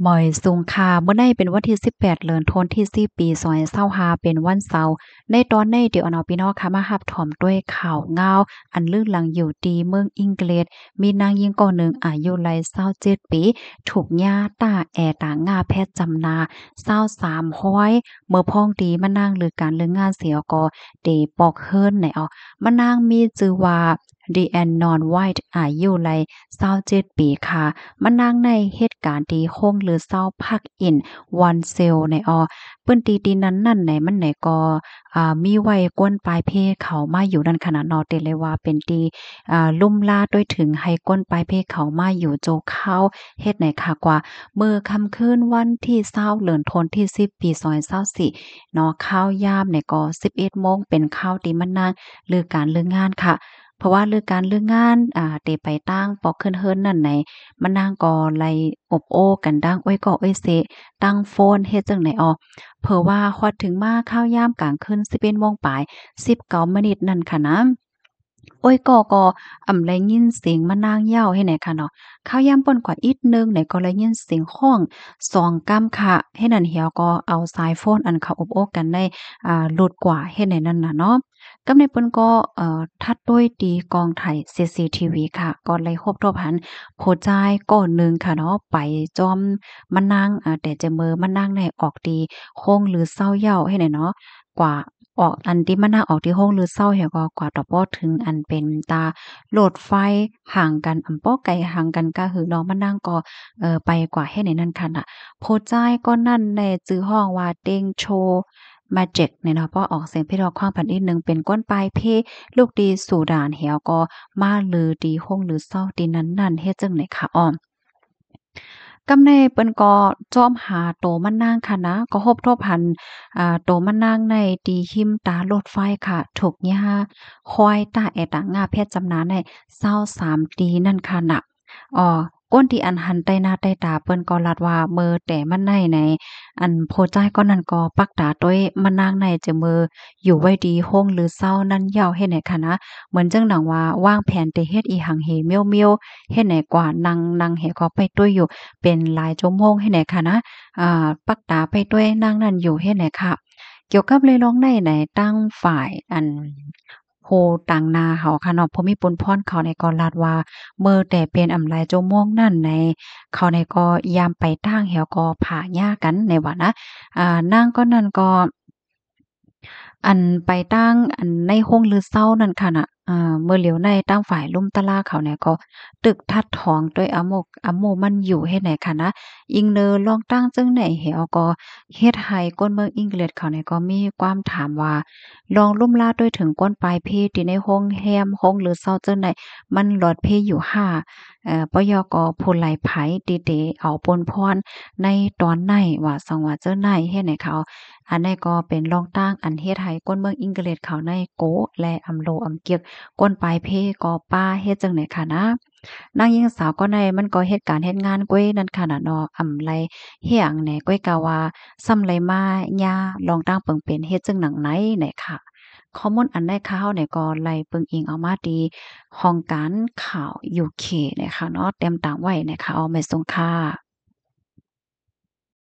หมอยสุงคาเมื่อในเป็นวันที่18เดือนธันวาคมที่4ปี2025เป็นวันเสาร์ในตอนในเดี๋ยวเอาพี่น้องค่ะมารับถอมด้วยข่าวงาวอันลือหลังอยู่ดีเมืองอังกฤษมีนางหญิงคนหนึ่งอายุไล27ปีถูกย่าต้าแอตางาแพทย์จำนา23ห้อยเมื่อพ้องดีมานั่งหรือการเรื่องงานเสียก็เดปอกเฮิรนไหนเอามานางมีชื่อว่า Deanne White อายุไล27ปีค่ะมานั่งในเหตุการณ์ที่โคงหรือเศร้าพักอินวันเซลในเปิ้นตีนั้นนั่นไหนมันไหนก็มีไว้กวนปลายเพเขามาอยู่นั่นขนาดเนาะเตเลยว่าเป็นตีลุ่มล่าด้วยถึงให้ก้นปลายเพเขามาอยู่โจเข้าเฮ็ดไหนค่ะกว่ามื้อค่ำคืนวันที่20เดือนธันวาคมที่10ปี2024เนาะข้าวยามเนี่ยก็11โมงเป็นข้าวที่มันนางเลิกการเลิกงานค่ะเพราะว่าเลิกการเลิกงานเตไปตั้งปอกขึ้นเฮิรนนั่นไหนมันนางก็ไล่อบโอ้กันดังอ้อยก็อ้อยเซตั้งโฟนเฮ็ดจังไหนเผื่อว่าฮอดถึงมาข้าวยามกลางคืน11โมงปลาย19นาทีนั่นค่ะนะโอ้ยก็ได้ยินเสียงมะนางเหย้าให้ไหนค่ะเนาะข้าวยามเปิ้นกว่าอีกนึงไหนก็ได้ยินเสียงร้องสองกำค่ะให้นั่นเหี่ยวก็เอาสายโฟนอันเขาอบโอ้กันได้หลุดกว่าเฮ็ดไหนนั่นน่ะเนาะกำในเปิ้นก็ทัดด้วยตีกองถ่าย CCTV ค่ะก็เลยครบรอบหันผู้ชายก้อนหนึ่งค่ะเนาะไปจอมมานั่งแต่จะมือมานั่งในออกดีโค้งหรือเศร้าเหย้าให้ไหนเนาะกว่าออกอันที่มานั่งออกที่ห้องหรือเศร้าเหี่ยวก็กว่าต่อป้อถึงอันเป็นตาโหลดไฟห่างกันอำป้อไกลห่างกันก็คือเนาะมานั่งก็ไปกว่าให้ไหนนั่นค่ะน่ะผู้ชายก็นั่นในจื้อห้องว่าเต็งโชมาเจ็กเนี่ยเนาะเพราะออกเสียงพี่น้องความผันอีกหนึ่งเป็นก้นปลายเพลูกดีสู่ด่านเหี่ยวก็มาลือดีห้องหรือเศร้าตีนั้นนั่นเฮ็ดจังไหนค่ะอ้อมกำในเปิ้นก็จ้อมหาโตมันนางค่ะนะก็ฮบทบหันโตมันนางในตีหิมตารถไฟค่ะถูกย่าควายตาแอตางาแพทย์จำนาญใน23ตีนั่นค่ะน่ะอ้อก้นที่อันหันใต้หน้าใต้ตาเปิ้นก็ลัดว่าเมอแต่มันในอันโพใจายก็นั่นก็ปักตาต้วยมันนางในจะมืออยู่ไว้ดีโฮงหรือเศร้านั่นยาวเฮ็ดไหนคะนะเหมือนจังหนังว่าวางแผนแต่เฮ็ดอีหังเหเมียวๆเฮ็ดไหนกว่านั่งเหก็ไปด้วยอยู่เป็นหลายชั่วโมงเฮ็ดไหนคะนะปักตาไปด้วยนั่งนั่นอยู่เฮ็ดไหนค่ะเกี่ยวกับเลยร้องในตั้งฝ่ายอันโฮต่างนาเขาค่ะเนาะพอมีปนพรเขาในก็ลาดว่าเมื่อแต่เป็นอำหลายชั่วโมงนั่นในเขาในก็ยามไปทางแหวก็ผาหญ้ากันในว่านะนางก็นั่นก็อันไปตั้งอันในห้องลือเศร้านั่นค่ะน่ะเมื่อเหลียวในตั้งฝ่ายลุ่มตะลาเขาเนี่ยก็ตึกทัดทองด้วยอะโมมันอยู่เฮ็ดไหนค่ะนะอิงเนอลองตั้งจังไหนเหวก็เฮ็ดให้ก้นเมืองอังกฤษเขาเนี่ยก็มีความถามว่าลองลุ่มลาด้วยถึงก้นปลายเพศที่ในโรงแรมโรงหรือเซาจังไหนมันหลอดเพอยู่ห้าปยก็ผู้หลายไผติเตเอาปนพรในตอนไหนว่าสองว่าเจ้าไหนเฮ็ดให้เขา อันนี้ก็เป็นรองตั้งอันเฮ็ดให้ก้นเมืองอังกฤษเขาในโกะและอำโลอำเกียกก้นปลายเพก็ป้าเฮ็ดจังไหนค่ะนะนางหญิงสาวก็ในมันก็เฮ็ดการเฮ็ดงานก้วยนั่นค่ะน่ะเนาะอำไลเฮียงแหน่ก้วยกะว่าซำไรมาย่ารองตั้งเปิงเป็นเฮ็ดจังหนังไหนไหนค่ะข้อมูลอันใดค่ะเฮาเนี่ยก็ไล่เบิ่งอิงเอามาดีห้องการข่าว UK เนี่ยค่ะเนาะเตรียมตามไว้นะคะเอาไว้ส่งค่ะ